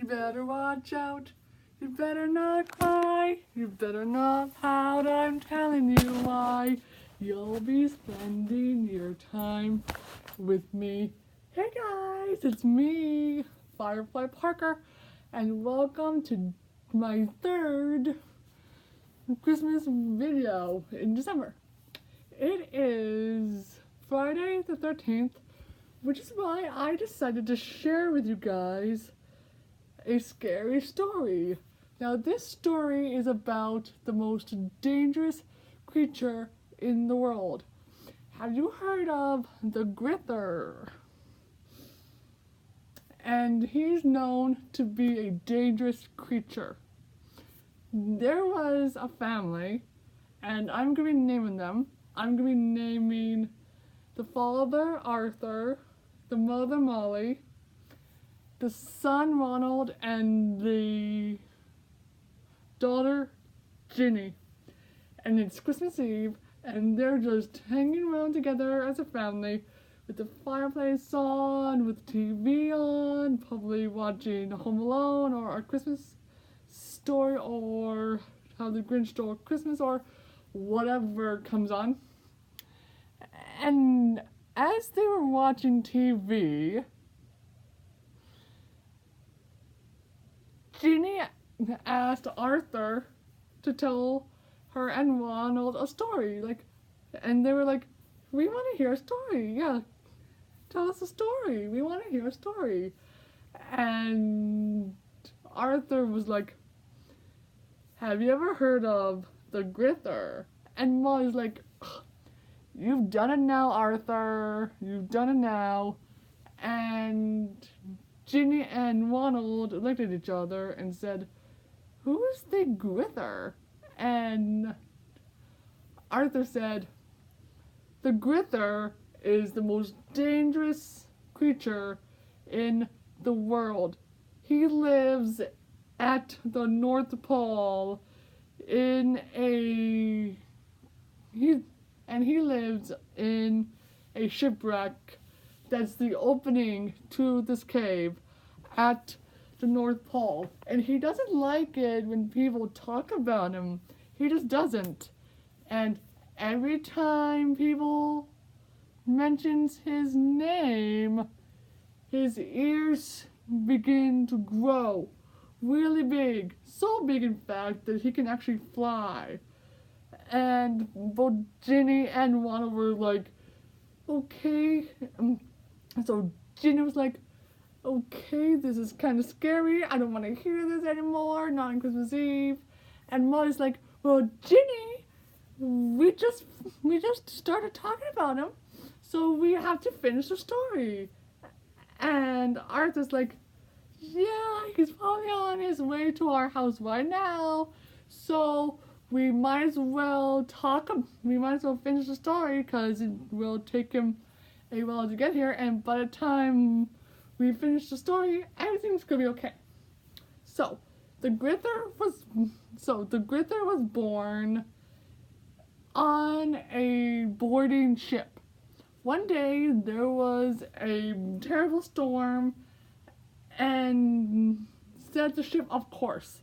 You better watch out. You better not cry. You better not pout. I'm telling you why. You'll be spending your time with me. Hey guys, it's me, Firefly Parker, and welcome to my third Christmas video in December. It is Friday the 13th, which is why I decided to share with you guys a scary story. Now, this story is about the most dangerous creature in the world. Have you heard of the Grither? And he's known to be a dangerous creature. There was a family, and I'm going to be naming them. I'm going to be naming the father, Arthur, the mother, Molly, the son, Ronald, and the daughter, Ginny. And it's Christmas Eve, and they're just hanging around together as a family with the fireplace on, with the TV on, probably watching Home Alone or A Christmas Story or How the Grinch Stole Christmas or whatever comes on. And as they were watching TV, Ginny asked Arthur to tell her and Ronald a story, and they were like, "We want to hear a story. Yeah, tell us a story. We want to hear a story." And Arthur was like, "Have you ever heard of the Grither?" And Molly's like, "You've done it now, Arthur. You've done it now." And Ginny and Ronald looked at each other and said, "Who is the Grither?" And Arthur said, "The Grither is the most dangerous creature in the world. He lives at the North Pole he lives in a shipwreck that's the opening to this cave at the North Pole. And he doesn't like it when people talk about him. He just doesn't. And every time people mentions his name, his ears begin to grow really big. So big, in fact, that he can actually fly." And both Ginny and Ronald were like, "Okay." So Ginny was like, "Okay, this is kind of scary. I don't want to hear this anymore, not on Christmas Eve." And Molly's like, "Well, Ginny, we just started talking about him, so we have to finish the story." And Arthur's like, "Yeah, he's probably on his way to our house right now, so we might as well finish the story, because it will take him a while to get here, and by the time we finish the story, everything's gonna be okay." So the Grither was born on a boarding ship. One day there was a terrible storm and set the ship off course.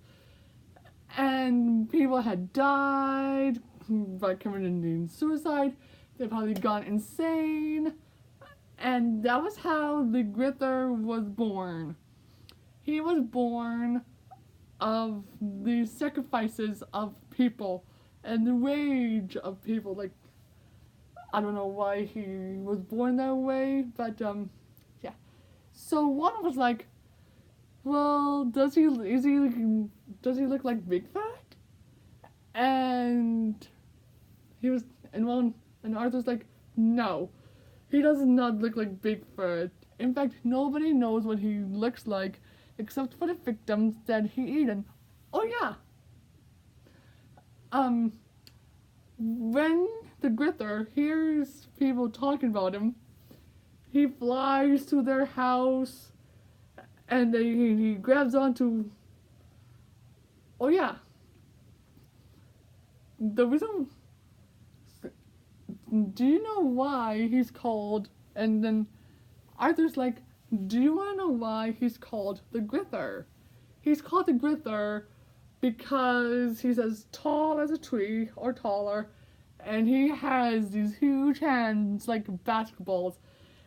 And people had died by committing suicide. They'd probably gone insane. And that was how the Grither was born. He was born of the sacrifices of people and the rage of people. Like, I don't know why he was born that way, but yeah. So one was like, "Well, does he look like Bigfoot?" And and Arthur's like, "No, he does not look like Bigfoot. In fact, nobody knows what he looks like except for the victims that he eaten." Oh yeah. When the Grither hears people talking about him, he flies to their house, and he grabs onto. Oh yeah. The reason. Do you know why he's called? And then Arthur's like, "Do you want to know why he's called the Grither?" he's called the Grither because he's as tall as a tree or taller, and he has these huge hands like basketballs.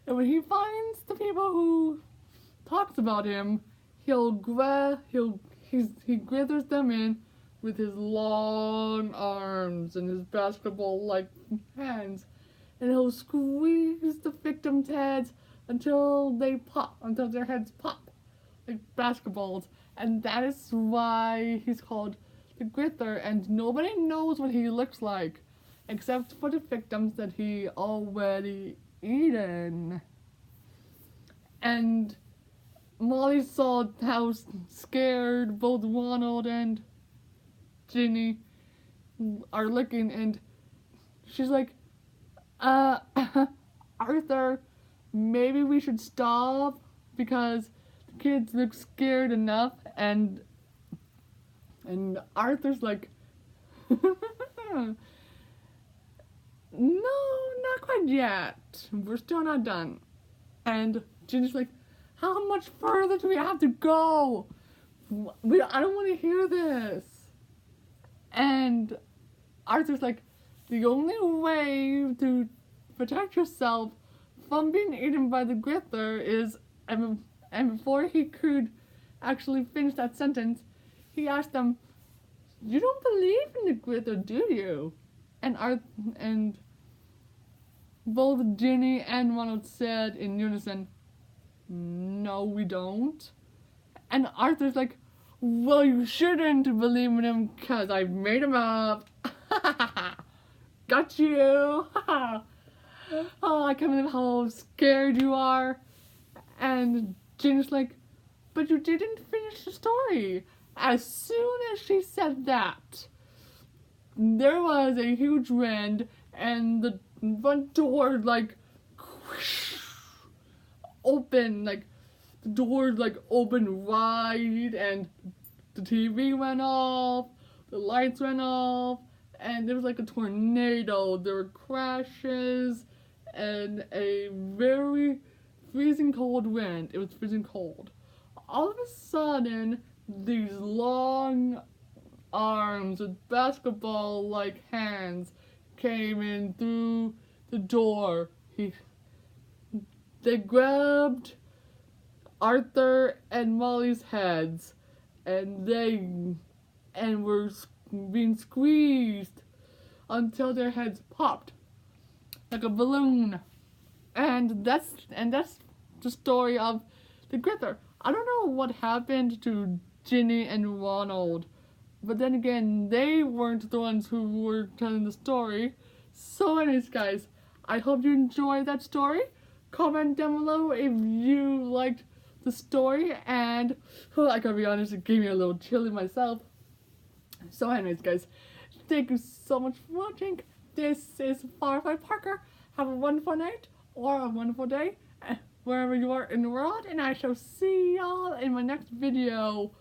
And when he finds the people who talks about him, he grithers them in with his long arms and his basketball-like hands, and he'll squeeze the victims' heads until their heads pop like basketballs, and that is why he's called the Grither. And nobody knows what he looks like, except for the victims that he already eaten. And Molly saw how scared both Ronald and Ginny are looking, and she's like, Arthur, maybe we should stop because the kids look scared enough. And Arthur's like, no, not quite yet. We're still not done. And Ginny's like, how much further do we have to go? I don't want to hear this. And Arthur's like, the only way to protect yourself from being eaten by the Grither is, and before he could actually finish that sentence, he asked them, you don't believe in the Grither, do you? And both Ginny and Ronald said in unison, no, we don't. And Arthur's like, well, you shouldn't believe in him because I made him up. Got you. Oh, I can't believe how scared you are. And Ginny's like, but you didn't finish the story. As soon as she said that, there was a huge wind and the front door like open, like the doors like opened wide, and the TV went off, the lights went off, and there was like a tornado. There were crashes and a very freezing cold wind. It was freezing cold. All of a sudden, these long arms with basketball-like hands came in through the door. They grabbed Arthur and Molly's heads, and were being squeezed until their heads popped like a balloon. And that's the story of the Grither. I don't know what happened to Ginny and Ronald, but then again, they weren't the ones who were telling the story. So anyways, guys, I hope you enjoyed that story. Comment down below if you liked the story, and I gotta be honest, it gave me a little chilly myself. So anyways, guys, thank you so much for watching. This is Firefly Parker. Have a wonderful night or a wonderful day wherever you are in the world, and I shall see y'all in my next video.